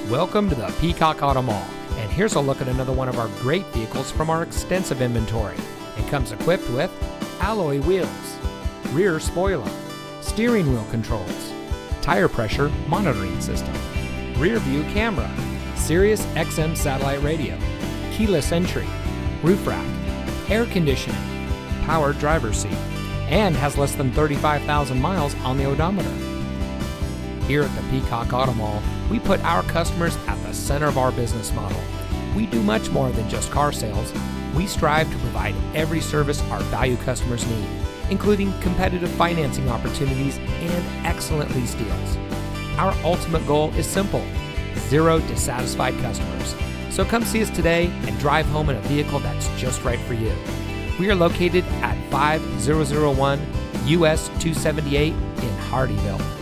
Welcome to the Peacock Auto Mall, and here's a look at another one of our great vehicles from our extensive inventory. It comes equipped with alloy wheels, rear spoiler, steering wheel controls, tire pressure monitoring system, rear view camera, Sirius XM satellite radio, keyless entry, roof rack, air conditioning, power driver's seat, and has less than 35,000 miles on the odometer. Here at the Peacock Auto Mall, we put our customers at the center of our business model. We do much more than just car sales. We strive to provide every service our value customers need, including competitive financing opportunities and excellent lease deals. Our ultimate goal is simple: zero dissatisfied customers. So come see us today and drive home in a vehicle that's just right for you. We are located at 5001 US 278 in Hardeeville.